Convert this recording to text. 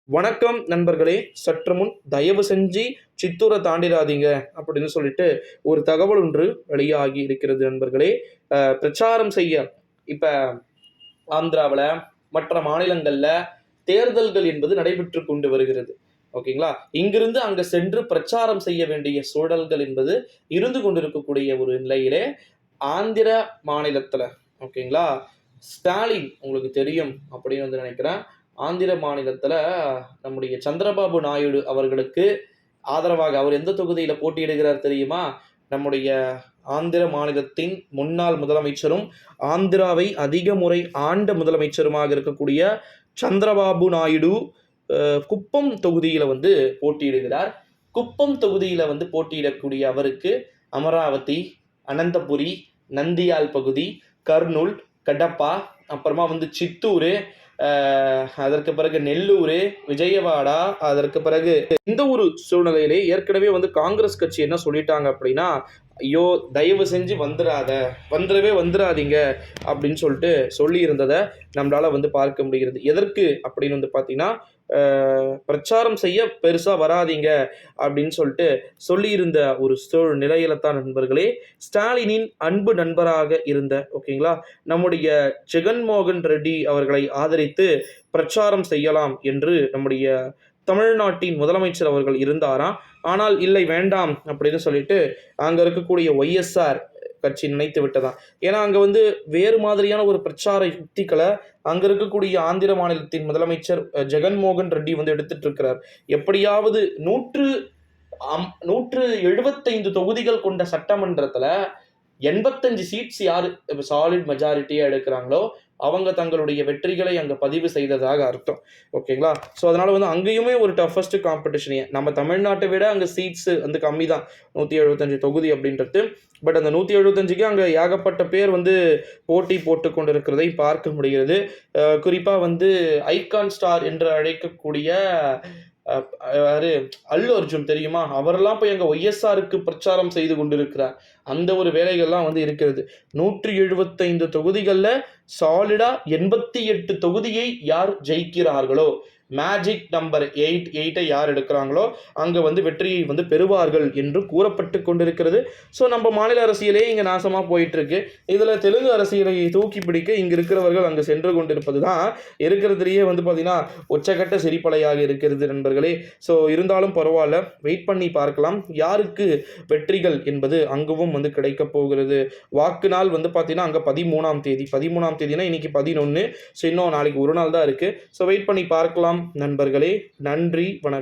வணக்கம் நண்பர்களே, சற்று முன் தயவு செஞ்சு சித்தூரை தாண்டிடாதீங்க அப்படின்னு சொல்லிட்டு ஒரு தகவல் ஒன்று வெளியாகி இருக்கிறது நண்பர்களே. பிரச்சாரம் செய்ய இப்ப ஆந்திராவில் மற்ற மாநிலங்கள்ல தேர்தல்கள் என்பது நடைபெற்று கொண்டு வருகிறது. ஓகேங்களா, இங்கிருந்து அங்க சென்று பிரச்சாரம் செய்ய வேண்டிய சூழல்கள் என்பது இருந்து கொண்டிருக்கக்கூடிய ஒரு நிலையிலே ஆந்திர மாநிலத்துல, ஓகேங்களா, ஸ்டாலின் உங்களுக்கு தெரியும் அப்படின்னு வந்து நினைக்கிறேன். ஆந்திர மாநிலத்துல நம்முடைய சந்திரபாபு நாயுடு அவர்களுக்கு ஆதரவாக அவர் எந்த தொகுதியில போட்டியிடுகிறார் தெரியுமா? நம்முடைய ஆந்திர மாநிலத்தின் முன்னாள் முதலமைச்சரும் ஆந்திராவை அதிக முறை ஆண்ட முதலமைச்சருமாக இருக்கக்கூடிய சந்திரபாபு நாயுடு குப்பம் தொகுதியில வந்து போட்டியிடுகிறார். குப்பம் தொகுதியில வந்து போட்டியிடக்கூடிய அவருக்கு அமராவதி, அனந்தபுரி, நந்தியால் பகுதி, கர்னூல், கடப்பா, அப்புறமா வந்து சித்தூர், அதற்கு பிறகு நெல்லூர், விஜயவாடா, அதற்கு பிறகு இந்த ஒரு சூழ்நிலையிலே ஏற்கனவே வந்து காங்கிரஸ் கட்சி என்ன சொல்லிட்டாங்க அப்படின்னா, ஐயோ தயவு செஞ்சு வந்துடாதீங்க அப்படின்னு சொல்லிட்டு சொல்லி இருந்ததை நம்மளால வந்து பார்க்க முடிகிறது. எதற்கு அப்படின்னு வந்து பார்த்தீங்கன்னா, பிரச்சாரம் செய்ய பெருசா வராதீங்க அப்படின்னு சொல்லிட்டு சொல்லியிருந்த ஒரு நிலையில தான் நண்பர்களே, ஸ்டாலினின் அன்பு நண்பராக இருந்த, ஓகேங்களா, நம்முடைய ஜெகன்மோகன் ரெட்டி அவர்களை ஆதரித்து பிரச்சாரம் செய்யலாம் என்று நம்முடைய தமிழ்நாட்டின் முதலமைச்சர் அவர்கள் இருந்தாராம். ஆனால் இல்லை, வேண்டாம் அப்படின்னு சொல்லிட்டு அங்க இருக்கக்கூடிய ஒய்எஸ்ஆர் கட்சி நினைத்து விட்டதான். ஏன்னா அங்க வந்து வேறு மாதிரியான ஒரு பிரச்சார யுக்திகளை அங்க இருக்கக்கூடிய ஆந்திர மாநிலத்தின் முதலமைச்சர் ஜெகன்மோகன் ரெட்டி வந்து எடுத்துட்டு இருக்கிறார். எப்படியாவது 175 தொகுதிகள் கொண்ட சட்டமன்றத்துல 85 சீட்ஸ் யாரு சாலிட் மெஜாரிட்டியா எடுக்கிறாங்களோ அவங்க தங்களுடைய வெற்றிகளை அங்க பதிவு செய்ததாக அர்த்தம். ஓகேங்களா, ஸோ அதனால வந்து அங்கேயுமே ஒரு டஃபஸ்ட் காம்படிஷன். நம்ம தமிழ்நாட்டை விட அங்க சீட்ஸ் வந்து கம்மி தான், 175 தொகுதி அப்படின்றது. பட் அந்த 175க்கு அங்க ஏகப்பட்ட பேர் வந்து போட்டி போட்டு கொண்டிருக்கிறதை பார்க்க முடிகிறது. குறிப்பா வந்து ஐகான் ஸ்டார் என்று அழைக்கக்கூடிய அல்லு அர்ஜுன் தெரியுமா, அவரெல்லாம் போய் எங்க ஒய்எஸ்ஆருக்கு பிரச்சாரம் செய்து கொண்டிருக்கிறார். அந்த ஒரு வேலைகள்லாம் வந்து இருக்கிறது. 175 தொகுதிகள்ல சாலிடா 88 தொகுதியை யார் ஜெயிக்கிறார்களோ, மேஜிக் நம்பர் 8 யார் எடுக்கிறாங்களோ அங்க வந்து வெற்றியை வந்து பெறுவார்கள் என்று கூறப்பட்டு கொண்டிருக்கிறது. ஸோ நம்ம மாநில அரசியலே இங்க நாசமா போயிட்டு இருக்கு. இதுல தெலுங்கு அரசியலை தூக்கி பிடிக்க இங்க இருக்கிறவர்கள் அங்கு சென்று கொண்டிருப்பது தான் இருக்கிறதுலேயே வந்து பார்த்தீங்கன்னா உச்சகட்ட சிரிப்பலையாக இருக்கிறது நண்பர்களே. ஸோ இருந்தாலும் பரவாயில்ல, வெயிட் பண்ணி பார்க்கலாம் யாருக்கு வெற்றிகள் என்பது அங்கவும் வந்து கிடைக்க போகிறது. வாக்கு நாள் வந்து பார்த்தீங்கன்னா அங்கே 13ஆம் தேதினா இன்னைக்கு 11. ஸோ இன்னும் நாளைக்கு ஒரு நாள் தான் இருக்கு. ஸோ வெயிட் பண்ணி பார்க்கலாம் நண்பர்களே. நன்றி, வணக்கம்.